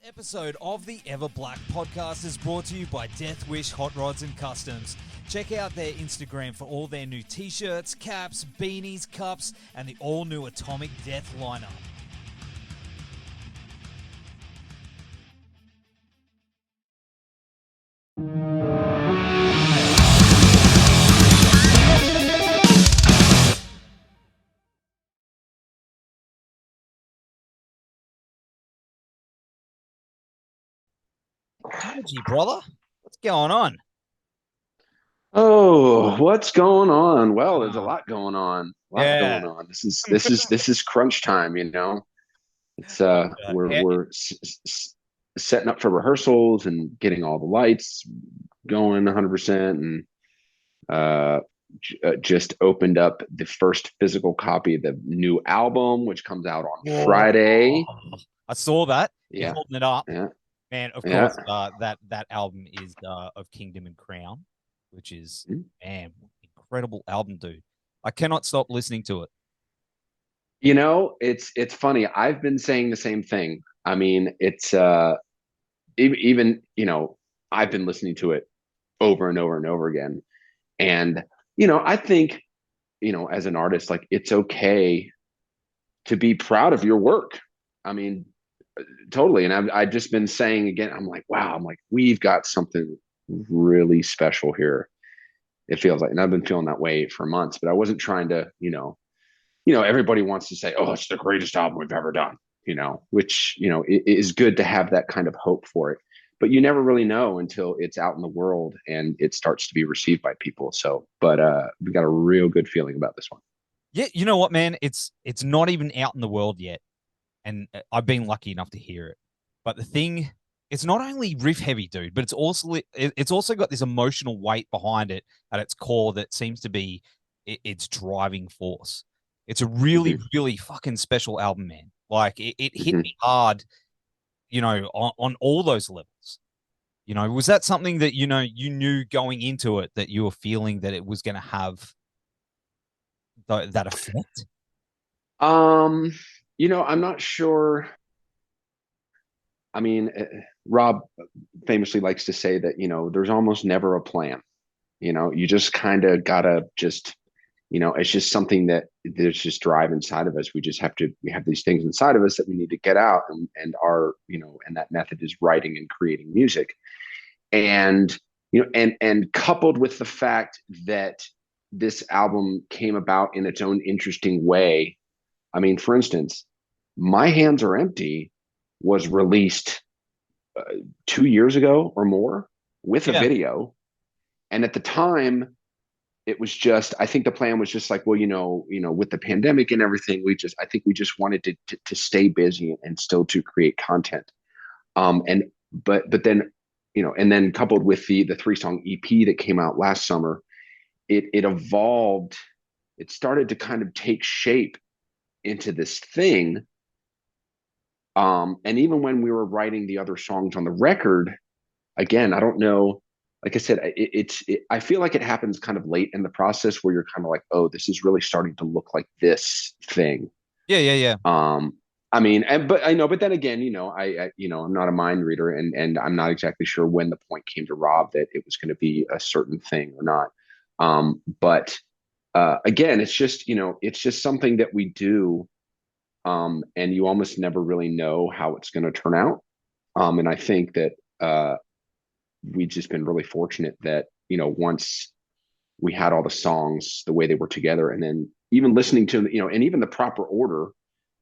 Episode of the Everblack Podcast is brought to you by Deathwish, Hotrods and Kustoms. Check out their Instagram for all their new t-shirts, caps, beanies, cups, and the all-new Atomic Death lineup. Gee, brother, what's going on? Oh, what's going on? Well, there's a lot going on. A lot Yeah. going on. This is crunch time, you know. It's we're setting up for rehearsals and getting all the lights going 100% and uh just opened up the first physical copy of the new album, which comes out on Whoa. Friday. I saw that. You're Yeah. holding it up. Yeah. Man, of Yeah. course, that album is of Kingdom and Crown, which is, man, incredible album, dude. I cannot stop listening to it. You know, it's funny. I've been saying the same thing. I mean, it's even, you know, I've been listening to it over and over and over again. And, you know, I think, you know, as an artist, like it's okay to be proud of your work. I mean, totally. And I've just been saying again, I'm like, wow, I'm like, we've got something really special here. It feels like, and I've been feeling that way for months, but I wasn't trying to, everybody wants to say, oh, it's the greatest album we've ever done, you know, which, you know, it is good to have that kind of hope for it. But you never really know until it's out in the world and it starts to be received by people. So, but we got a real good feeling about this one. Yeah, you know what, man? It's not even out in the world yet, and I've been lucky enough to hear it. But the thing, it's not only riff heavy, dude, but it's also got this emotional weight behind it at its core that seems to be its driving force. It's a really, really fucking special album, man. Like it hit me hard, you know, on all those levels. You know, was that something that, you know, you knew going into it that you were feeling that it was going to have that effect? Um, you know, I'm not sure. I mean, Rob famously likes to say that, you know, there's almost never a plan. You know, you just kind of gotta just, you know, it's just something that there's just drive inside of us. We have these things inside of us that we need to get out, and our, you know, and that method is writing and creating music. And, you know, and coupled with the fact that this album came about in its own interesting way. I mean, for instance, My Hands Are Empty was released 2 years ago or more with a Yeah. video. And at the time, it was just, I think the plan was just like, well, with the pandemic and everything, I think we just wanted to stay busy and still to create content. But then, you know, and then coupled with the 3-song EP that came out last summer, it evolved. It started to kind of take shape into this thing. And even when we were writing the other songs on the record, again, I don't know. Like I said, I feel like it happens kind of late in the process where you're kind of like, oh, this is really starting to look like this thing. Yeah. I mean, but then again, you know, I'm not a mind reader, and I'm not exactly sure when the point came to Rob that it was going to be a certain thing or not. But again, it's just, you know, it's just something that we do, and you almost never really know how it's going to turn out. And I think that we've just been really fortunate that, you know, once we had all the songs the way they were together, and then even listening to them, you know, and even the proper order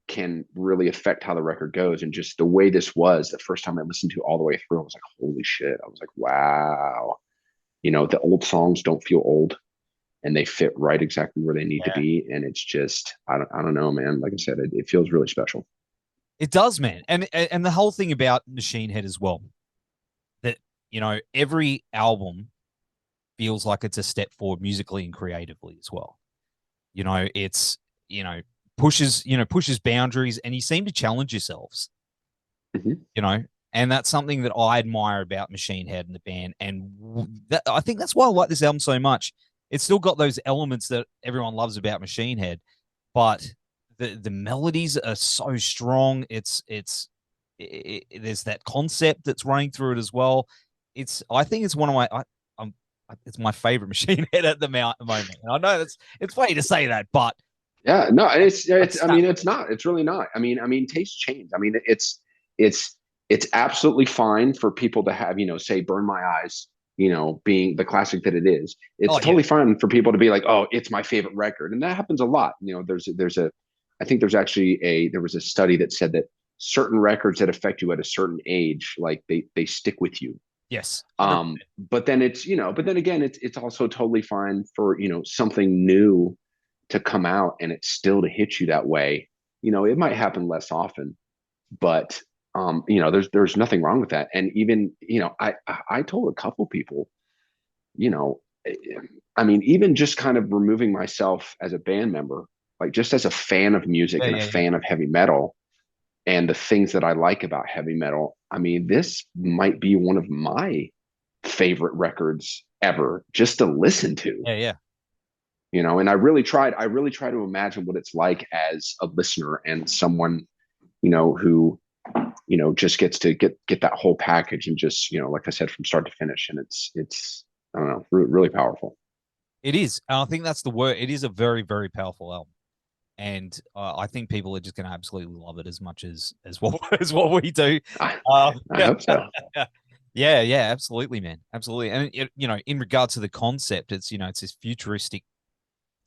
can really affect how the record goes. And just the way this was the first time I listened to it all the way through, I was like, holy shit. I was like, wow. You know, the old songs don't feel old and they fit right exactly where they need to be. And it's just, I don't know, man. Like I said, it feels really special. It does, man. And the whole thing about Machine Head as well, that, you know, every album feels like it's a step forward musically and creatively as well. You know, it's, you know, pushes boundaries, and you seem to challenge yourselves, you know, and that's something that I admire about Machine Head and the band. And I think that's why I like this album so much. It's still got those elements that everyone loves about Machine Head, but the melodies are so strong. It's there's that concept that's running through it as well. I think it's one of my it's my favorite Machine Head at the moment. And I know it's funny to say that, but yeah, no, it's I mean, it's not. It's really not. I mean, tastes change. I mean, it's absolutely fine for people to have, say Burn My Eyes, being the classic that it is. It's oh yeah, totally fine for people to be like, oh, it's my favorite record. And that happens a lot. I think there was a study that said that certain records that affect you at a certain age, like they stick with you. yes. But then but then again, it's also totally fine for, something new to come out and it's still to hit you that way. It might happen less often, but there's nothing wrong with that. And even, I told a couple people, you know, I mean, even just kind of removing myself as a band member, like just as a fan of music and a fan of heavy metal and the things that I like about heavy metal, I mean, this might be one of my favorite records ever just to listen to. Yeah. And I really try to imagine what it's like as a listener and someone, who, just gets to get that whole package and just, like I said, from start to finish. And it's, I don't know, really powerful. It is. And I think that's the word. It is a very, very powerful album. And I think people are just going to absolutely love it as much as what we do. I hope so. Yeah, absolutely, man, absolutely. And in regards to the concept, it's it's this futuristic,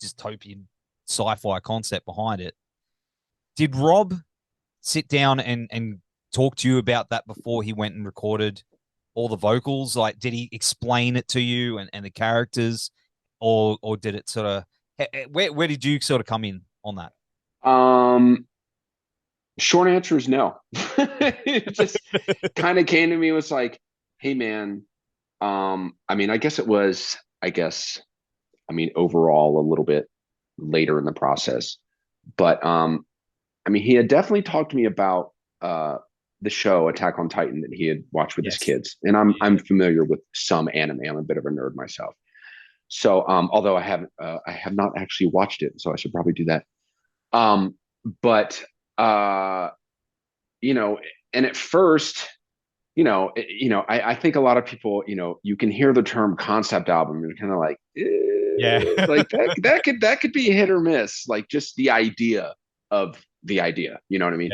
dystopian, sci-fi concept behind it. Did Rob sit down and talk to you about that before he went and recorded all the vocals? Like, did he explain it to you and the characters, or did it sort of where did you sort of come in on that? Short answer is no. It just kind of came to me, was like, hey man, I mean, overall a little bit later in the process, but I mean, he had definitely talked to me about the show Attack on Titan that he had watched with his kids, and I'm familiar with some anime. I'm a bit of a nerd myself, so although I have not actually watched it, so I should probably do that. But and at first, I think a lot of people, you can hear the term concept album, and you're kind of like, like that could be hit or miss, like just the idea of the idea, you know what I mean?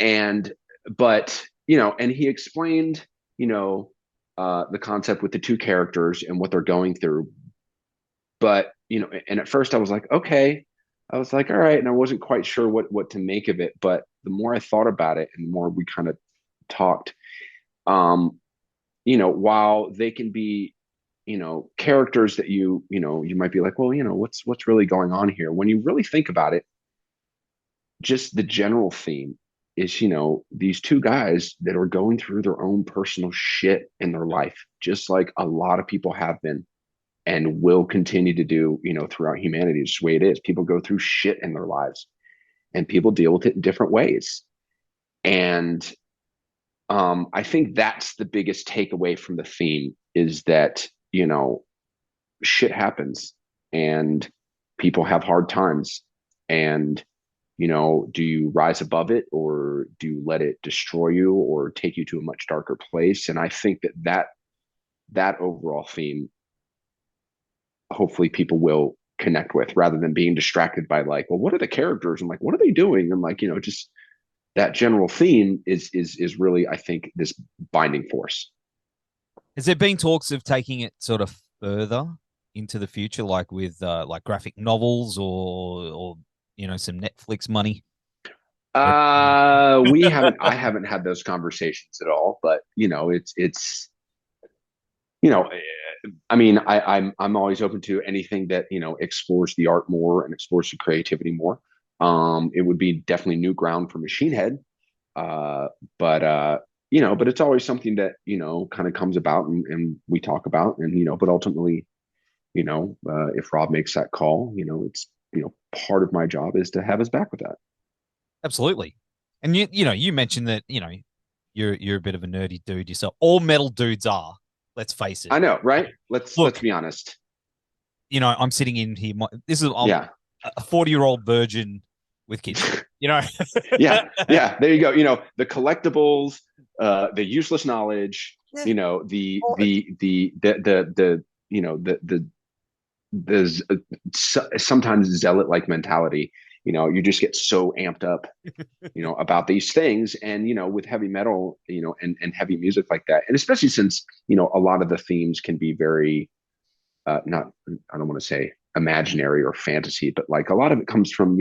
And but and he explained, the concept with the two characters and what they're going through. But and at first I was like, okay, I was like, all right, and I wasn't quite sure what to make of it. But the more I thought about it and the more we kind of talked, while they can be, characters that you might be like, well, what's really going on here? When you really think about it, just the general theme is, these two guys that are going through their own personal shit in their life, just like a lot of people have been and will continue to do, throughout humanity. It's the way it is. People go through shit in their lives and people deal with it in different ways. And I think that's the biggest takeaway from the theme, is that, shit happens and people have hard times. And, do you rise above it, or do you let it destroy you or take you to a much darker place? And I think that overall theme, hopefully people will connect with, rather than being distracted by like, well, what are the characters? And like, what are they doing? And like, just that general theme is really, I think, this binding force. Has there been talks of taking it sort of further into the future, like with like graphic novels or some Netflix money? I haven't had those conversations at all, but it's I mean, I'm always open to anything that explores the art more and explores the creativity more. It would be definitely new ground for Machine Head, but it's always something that kind of comes about and we talk about, and but ultimately, if Rob makes that call, it's part of my job is to have his back with that. Absolutely. And you mentioned that you're a bit of a nerdy dude yourself. All metal dudes are. Let's face it. I know, right? Let's be honest. I'm sitting in here. I'm a 40-year-old virgin with kids. You know. Yeah, yeah. There you go. The collectibles, the useless knowledge. Yeah. The there's sometimes zealot like mentality. You just get so amped up, about these things, and with heavy metal, and heavy music like that, and especially since a lot of the themes can be very not, I don't want to say imaginary or fantasy, but like a lot of it comes from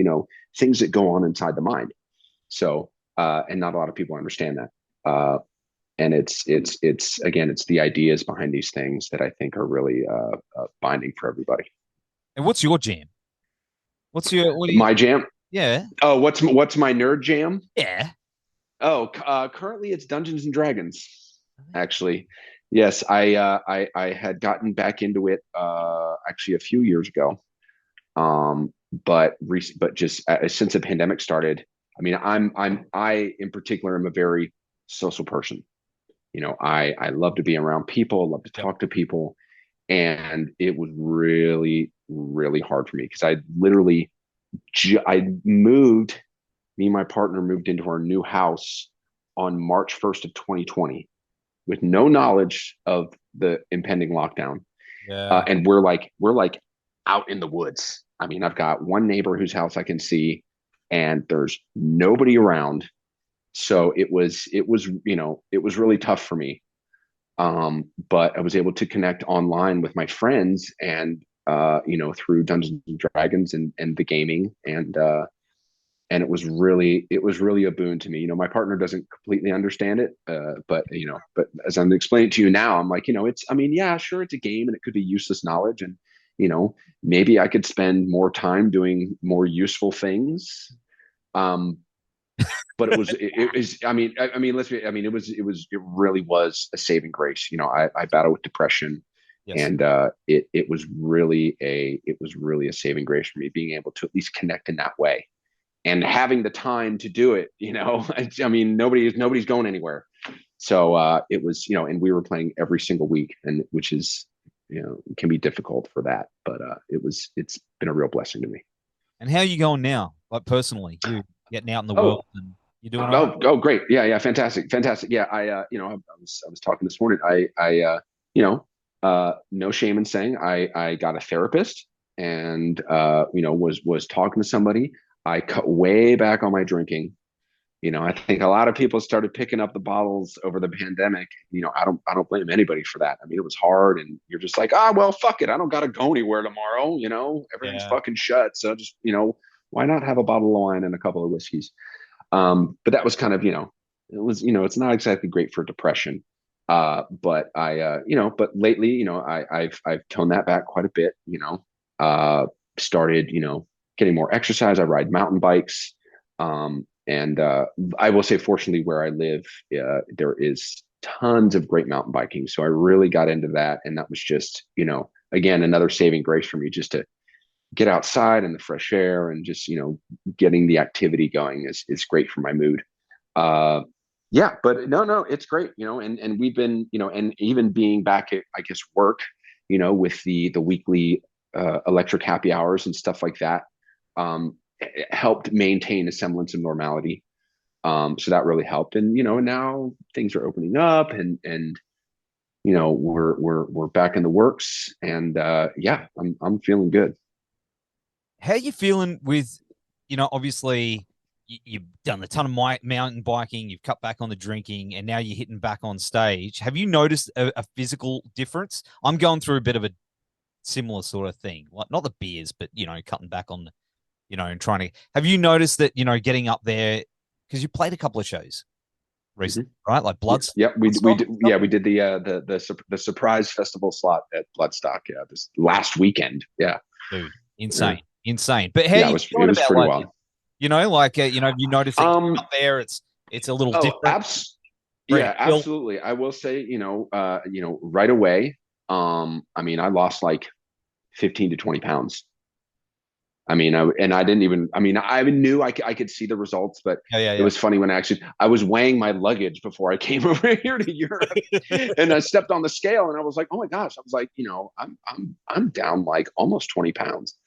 things that go on inside the mind. So and not a lot of people understand that. And it's again, it's the ideas behind these things that I think are really binding for everybody. And what's your jam? What do you? My jam? Yeah. Oh, what's my nerd jam? Yeah. Oh, currently it's Dungeons and Dragons. Actually, yes, I had gotten back into it actually a few years ago. But just since the pandemic started, I mean, I in particular am a very social person. I love to be around people, love to talk to people, and it was really, really hard for me because I literally I moved. Me and my partner moved into our new house on March 1st of 2020 with no knowledge of the impending lockdown. Yeah. And we're like out in the woods. I mean, I've got one neighbor whose house I can see, and there's nobody around. So it was really tough for me. But I was able to connect online with my friends, and through Dungeons and Dragons and the gaming, and it was really a boon to me. My partner doesn't completely understand it, but as I'm explaining to you now, I'm like, it's, I mean, yeah, sure, it's a game and it could be useless knowledge, and maybe I could spend more time doing more useful things. But it was, it really was a saving grace. I battle with depression. Yes. And it was really a saving grace for me, being able to at least connect in that way and having the time to do it. I mean, nobody's going anywhere. So it was, and we were playing every single week, and which is, can be difficult for that, but it's been a real blessing to me. And how are you going now? Like personally, you getting out in the Oh, world and you're doing all right? great. Yeah. Fantastic. Yeah. I was talking this morning. No shame in saying I got a therapist, and, was talking to somebody. I cut way back on my drinking. I think a lot of people started picking up the bottles over the pandemic. I don't blame anybody for that. I mean, it was hard, and you're just like, well, fuck it. I don't got to go anywhere tomorrow. Everything's fucking shut. So just, why not have a bottle of wine and a couple of whiskeys? But that was kind of, it's not exactly great for depression. But lately, I've toned that back quite a bit, started, getting more exercise. I ride mountain bikes. And I will say, fortunately, where I live, there is tons of great mountain biking. So I really got into that. And that was just, again, another saving grace for me, just to get outside in the fresh air, and just, getting the activity going is great for my mood. Yeah, but no, it's great, and we've been, and even being back at, I guess, work, with the weekly electric happy hours and stuff like that, it helped maintain a semblance of normality. So that really helped. And, now things are opening up, and we're back in the works, and yeah, I'm feeling good. How are you feeling with, obviously you've done a ton of mountain biking, you've cut back on the drinking, and now you're hitting back on stage. Have you noticed a physical difference? I'm going through a bit of a similar sort of thing, like not the beers, but, cutting back on, and trying to, have you noticed that, getting up there, because you played a couple of shows recently, right? Like Bloods. Yeah, we did. Yeah, we did the surprise festival slot at Bloodstock. Yeah, this last weekend. Yeah, dude, insane. But how yeah, you it was feeling about, pretty like, wild. you notice that up there, it's a little different. Yeah, absolutely. I will say, right away. I mean, I lost like 15 to 20 pounds. I mean, I didn't even, I mean, I knew I could see the results, but Yeah. it was funny when I was weighing my luggage before I came over here to Europe, and I stepped on the scale, and I was like, oh my gosh, I was like, I'm down like almost 20 pounds.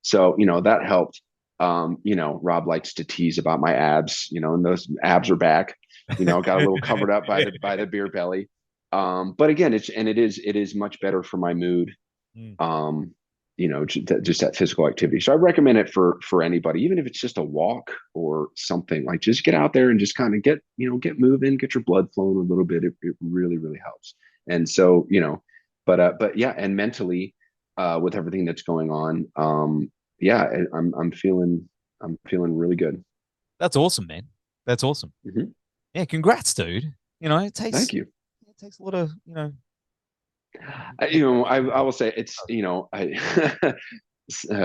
So, that helped. You know, Rob likes to tease about my abs, you know, and those abs are back, you know, got a little covered up by the beer belly. But again, it is much better for my mood. Mm. Um, you know, just that physical activity. So I recommend it for anybody, even if it's just a walk or something. Like just get out there and just kind of get, you know, get moving, get your blood flowing a little bit. It really, really helps. And so, you know, but yeah, and mentally, with everything that's going on, yeah, I'm feeling really good. That's awesome, man. That's awesome. Mhm. Yeah, congrats, dude. You know, Thank you. it takes a lot of, you know. You know, I will say it's, you know,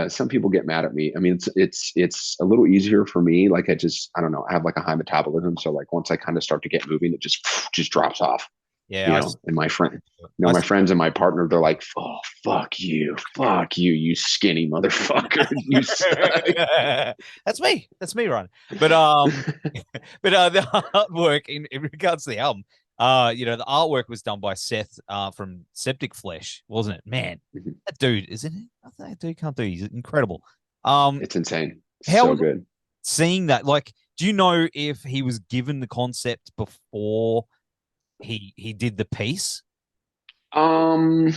some people get mad at me. I mean, it's a little easier for me. Like I don't know, I have like a high metabolism, so like once I kind of start to get moving, it just drops off. Yeah, You know, and you know, my friends and my partner, they're like, "Oh, fuck you, you skinny motherfucker, you suck." That's me, Ryan. But the artwork in regards to the album, you know, the artwork was done by Seth from Septic Flesh, wasn't it? Man, that dude, isn't it? I think that dude can't do. He's incredible. It's insane, How so was it good. seeing that? Like, do you know if he was given the concept before he did the piece? Um,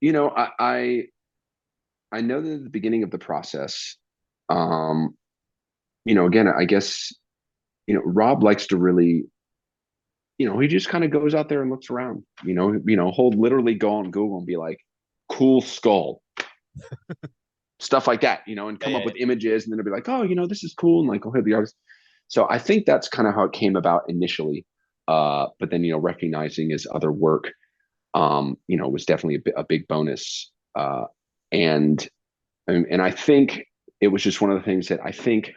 you know, I know that at the beginning of the process, um, you know, again, I guess, you know, Rob likes to really, you know, he just kind of goes out there and looks around, you know, he'll literally go on Google and be like, cool skull, stuff like that, you know, and Yeah, come up yeah, with images, and then it'll be like, oh, you know, this is cool, and like, he'll hit the artist. So I think that's kind of how it came about initially. But then, you know, recognizing his other work, you know, was definitely a big bonus. And and I think it was just one of the things that I think,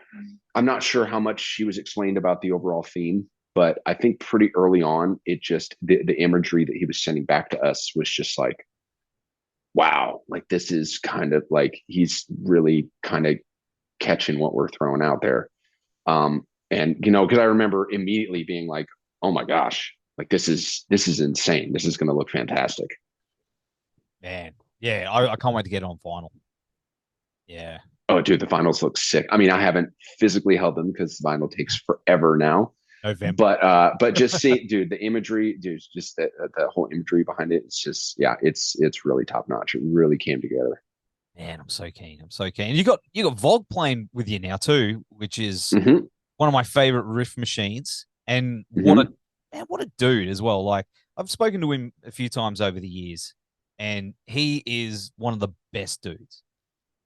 I'm not sure how much she was explained about the overall theme, but I think pretty early on, it just the imagery that he was sending back to us was just like, wow, like this is kind of like he's really kind of catching what we're throwing out there. And you know, because I remember immediately being like, oh my gosh, like this is insane. This is going to look fantastic. man. Yeah, I can't wait to get it on final. Yeah, Oh, dude, the finals look sick. I mean, I haven't physically held them because vinyl takes forever now. November. But just see, dude, the imagery, dude, just the whole imagery behind it. It's just, yeah, it's really top notch. It really came together. Man, I'm so keen. I'm so keen. You got Vogue playing with you now too, which is Mm-hmm, one of my favorite riff machines. And mm-hmm. what a dude as well. Like I've spoken to him a few times over the years, and he is one of the best dudes.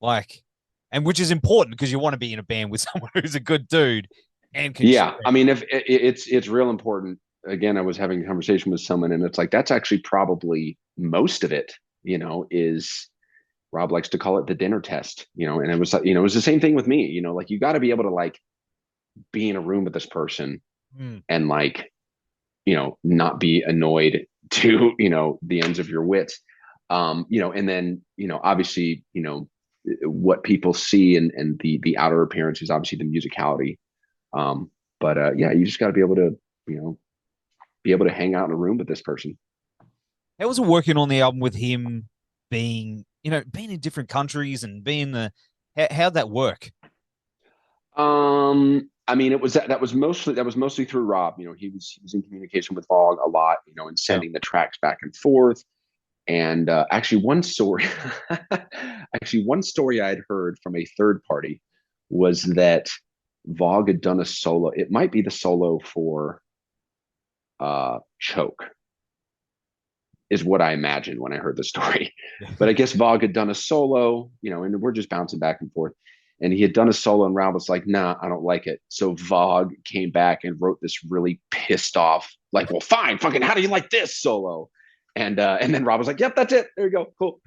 Like, and which is important because you want to be in a band with someone who's a good dude and can Yeah, shred. I mean, if it's real important. Again, I was having a conversation with someone, and it's like that's actually probably most of it. You know, is Rob likes to call it the dinner test. You know, and it was, you know, it was the same thing with me. You know, like you got to be able to like be in a room with this person Mm. and like, you know, not be annoyed to, you know, the ends of your wits. You know, and then, you know, obviously, you know, what people see and the outer appearance is obviously the musicality. Um, but yeah, you just got to be able to, you know, be able to hang out in a room with this person. How was it working on the album with him being, you know, being in different countries and being how'd that work? I mean, it was that was mostly through Rob. You know, he was in communication with Vogue a lot, you know, and Yeah. sending the tracks back and forth. And actually, one story, actually, one story I'd heard from a third party was that Vogue had done a solo. It might be the solo for Choke, is what I imagined when I heard the story. But I guess Vogue had done a solo, you know, and we're just bouncing back and forth. And he had done a solo, and Rob was like, "Nah, I don't like it." So Vogue came back and wrote this really pissed off, like, "Well, fine, fucking, how do you like this solo?" And then Rob was like, "Yep, that's it. There you go, cool."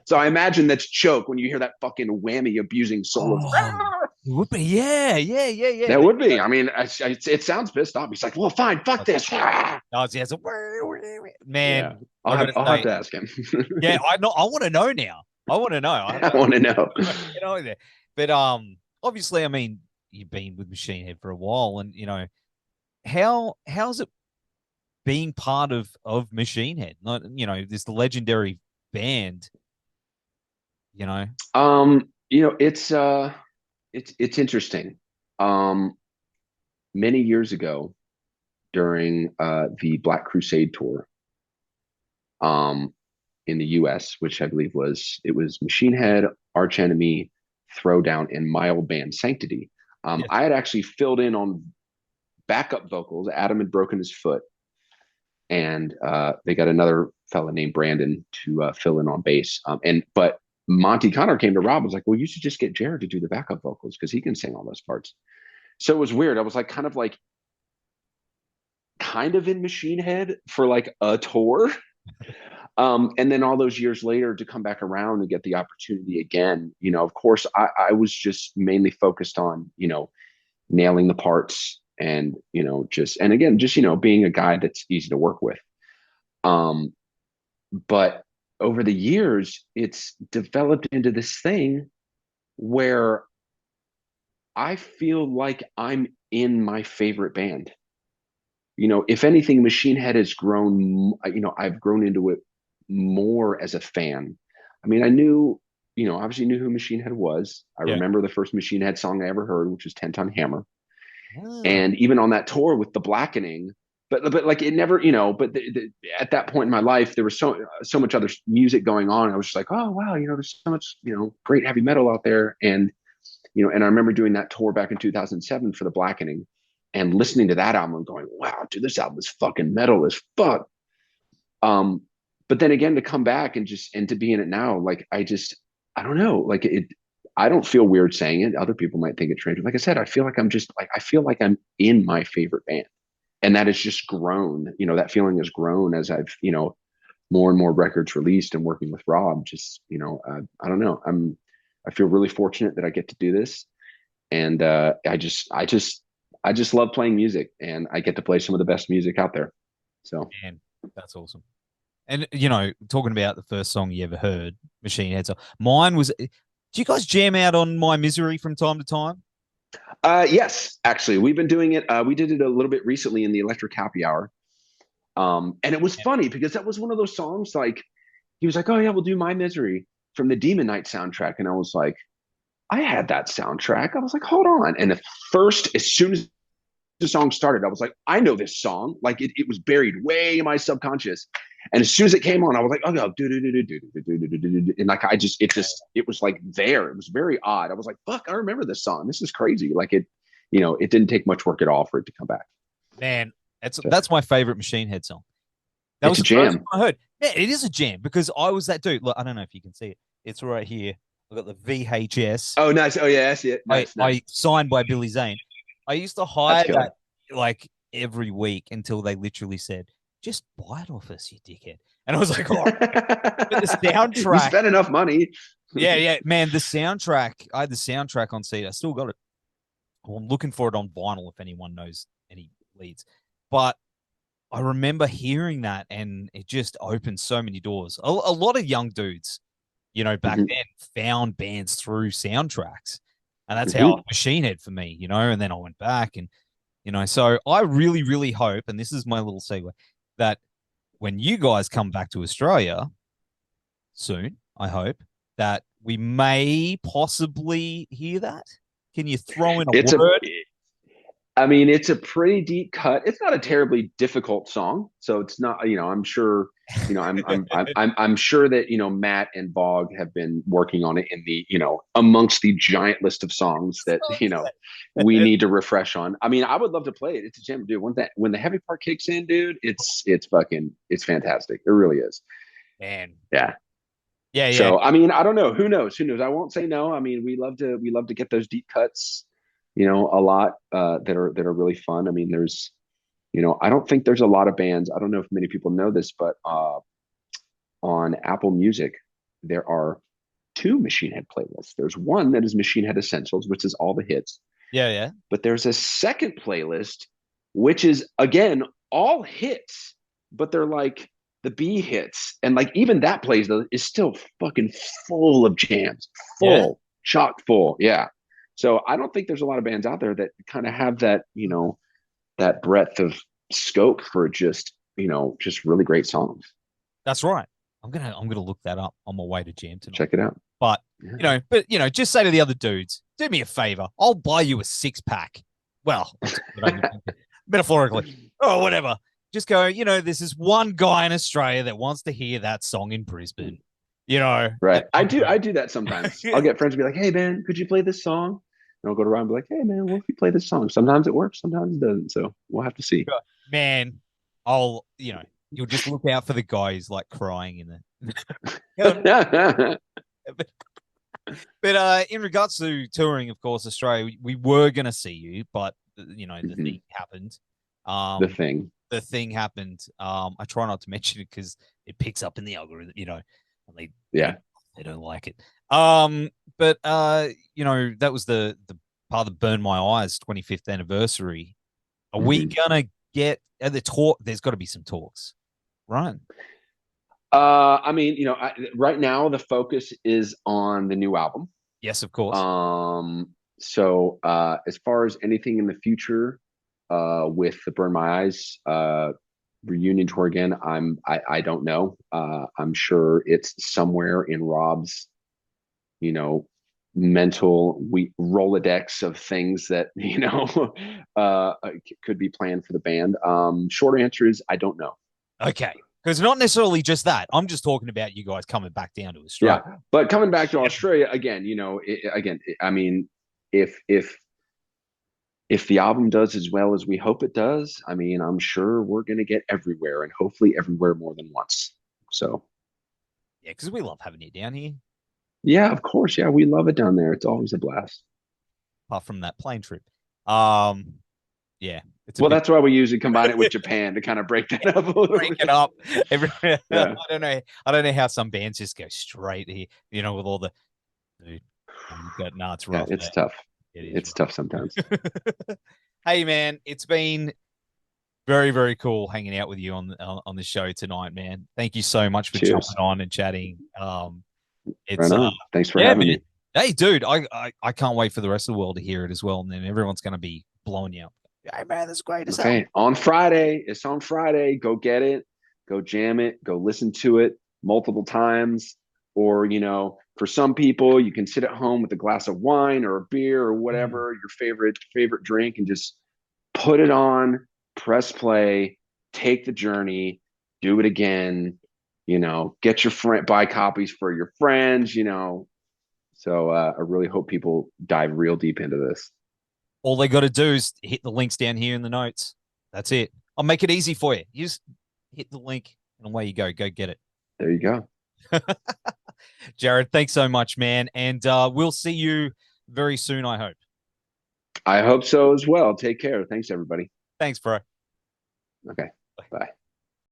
So I imagine that's Choke when you hear that fucking whammy abusing solo. Oh, it would be. Yeah, yeah, yeah, yeah. That would be. I mean, it sounds pissed off. He's like, "Well, fine, fuck this." Oh, yeah, so, Yeah, man, I gotta I'll have say, to ask him. yeah, I want to know now. I want to know. I want to know. You know there. But obviously, I mean, you've been with Machine Head for a while, and you know how's it being part of Machine Head? Not, you know, this legendary band. You know. It's interesting. Um, Many years ago during the Black Crusade tour, um, in the US, which I believe was Machine Head, Arch Enemy, Throwdown, and my old band Sanctity. Yes. I had actually filled in on backup vocals. Adam had broken his foot, and they got another fella named Brandon to fill in on bass. But Monty Connor came to Rob, was like, "Well, you should just get Jared to do the backup vocals because he can sing all those parts." So it was weird. I was like, kind of in Machine Head for like a tour. And then all those years later to come back around and get the opportunity again, of course, I was just mainly focused on, nailing the parts and, and again, just, being a guy that's easy to work with. But over the years, it's developed into this thing where I feel like I'm in my favorite band. If anything, Machine Head has grown, I've grown into it more as a fan. I mean, obviously knew who Machine Head was. I Yeah. remember the first Machine Head song I ever heard, which was 10 Ton Hammer. Ah, And even on that tour with The Blackening, but like it never, at that point in my life, there was so much other music going on. I was just like, oh, wow, there's so much, great heavy metal out there. And and I remember doing that tour back in 2007 for The Blackening and listening to that album and going, wow, dude, this album is fucking metal as fuck. Um, but then again, to come back and to be in it now, like I don't know, like I don't feel weird saying it. Other people might think it's strange. Like I said, I feel like I'm in my favorite band. And that has just grown, that feeling has grown as I've, more and more records released and working with Rob. Just, I don't know. I feel really fortunate that I get to do this. And I just love playing music and I get to play some of the best music out there. So man, that's awesome. And talking about the first song you ever heard, Machine Head song, mine was. Do you guys jam out on My Misery from time to time? yes, actually we've been doing it. We did it a little bit recently in the Electric Happy Hour. And it was Yeah. funny because that was one of those songs like he was like, "Oh yeah, we'll do My Misery from the Demon Knight soundtrack." And I was like, I had that soundtrack. I was like, hold on. And at first, as soon as the song started, I was like, I know this song. Like it was buried way in my subconscious. And as soon as it came on, I was like, oh no, do do do do do do do do do, and like it was like there. It was very odd. I was like, fuck, I remember this song. This is crazy. Like it didn't take much work at all for it to come back. Man, So that's my favorite Machine Head song. That it's was a the first jam. one I heard. Yeah, it is a jam because I was that dude. Look, I don't know if you can see it. It's right here. I've got the VHS. Oh, nice. Oh yeah, I see it. Nice, I nice. signed by Billy Zane. I used to That's hire killer. that like every week until they literally said, "Just buy it off us, you dickhead." And I was like, "All right." But the You soundtrack, spent enough money. yeah, man, the soundtrack. I had the soundtrack on CD. I still got it. Well, I'm looking for it on vinyl if anyone knows any leads. But I remember hearing that, and it just opened so many doors. A lot of young dudes, back Mhm, then found bands through soundtracks. And that's how mhm. Machine Head for me, and then I went back and, so I really, really hope, and this is my little segue, that when you guys come back to Australia soon, I hope that we may possibly hear that. Can you throw in a It's a word? I mean, it's a pretty deep cut. It's not a terribly difficult song, so it's not. I'm sure. I'm sure that Matt and Bog have been working on it in the amongst the giant list of songs that we need to refresh on. I mean, I would love to play it. It's a jam, dude. When the heavy part kicks in, dude, it's fantastic. It really is. Man. Yeah. Yeah, yeah. So I mean, I don't know. Who knows? Who knows? I won't say no. I mean, we love to get those deep cuts, a lot that are really fun. I mean, there's I don't think there's a lot of bands. I don't know if many people know this, but on Apple Music, there are two Machine Head playlists. There's one that is Machine Head Essentials, which is all the hits, Yeah, yeah. but there's a second playlist, which is again all hits, but they're like the B hits, and like even that plays though is still fucking full of jams, Yeah. full, chock full. Yeah. So I don't think there's a lot of bands out there that kind of have that, that breadth of scope for just really great songs. That's right. I'm gonna look that up on my way to jam tonight. Check it out. But Yeah. just say to the other dudes, do me a favor. I'll buy you a 6-pack. Well, metaphorically, or whatever. Just go, there's this one guy in Australia that wants to hear that song in Brisbane. Right. I do that sometimes. I'll get friends and be like, hey man, could you play this song? And I'll go to Ryan and be like, hey man, what if you play this song? Sometimes it works, sometimes it doesn't. So we'll have to see. Man, you'll just look out for the guy who's like crying in Yeah. But in regards to touring, of course, Australia, we were gonna see you, but the thing happened. The thing. The thing happened. I try not to mention it because it picks up in the algorithm, and they don't like it. But that was the part that burned my eyes, 25th anniversary. Are we gonna get at the talk? There's got to be some talks, right? I mean, right now the focus is on the new album. Yes, of course. So as far as anything in the future, with the Burn My Eyes reunion tour again, I don't know. I'm sure it's somewhere in Rob's, mental Rolodex of things that could be planned for the band. Short answer is I don't know. Okay. Because not necessarily just that. I'm just talking about you guys coming back down to Australia. Yeah, but coming back to Australia again, I mean, if the album does as well as we hope it does, I mean, I'm sure we're going to get everywhere, and hopefully everywhere more than once. So, yeah, because we love having you down here. Yeah, of course. Yeah, we love it down there. It's always a blast. Apart from that plane trip. Yeah. That's why we usually combine it with Japan to kind of break that up a little break bit. it up. Yeah. I don't know how some bands just go straight here, with all the dude. It's rough. Yeah, it's tough. It's tough sometimes. Hey man, it's been very, very cool hanging out with you on the show tonight, man. Thank you so much for jumping on and chatting. Right on. Thanks for having me. Hey, dude, I can't wait for the rest of the world to hear it as well, and then everyone's going to be blowing you up. Hey man, that's great. Okay, on Friday. It's on Friday. Go get it. Go jam it. Go listen to it multiple times. Or, for some people, you can sit at home with a glass of wine or a beer or whatever your favorite drink, and just put it on, press play, take the journey, do it again. Get your friend, buy copies for your friends. So I really hope people dive real deep into this. All they got to do is hit the links down here in the notes. That's it. I'll make it easy for you. You just hit the link and away you go. Go get it. There you go. Jared, thanks so much, man. And we'll see you very soon, I hope. I hope so as well. Take care. Thanks, everybody. Thanks, bro. Okay.